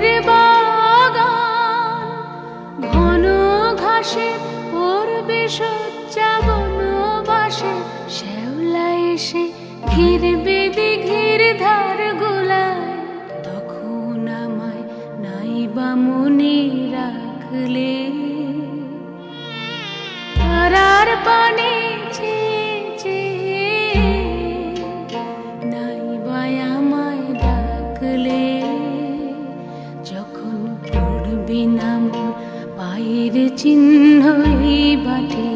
ফুলের বাগান, ঘন ঘাসে পড়বে সজ্জা বনবাসে, শ্যাওলা এসে ঘিরবে দিঘির ধার গোলায়, তখন আমায় নাইবা মনে রাখলে। তারার পানে নাইবা আমায় ডাকলে, যখন পড়বি না মোর পায়ের চিহ্ন এই বাটে।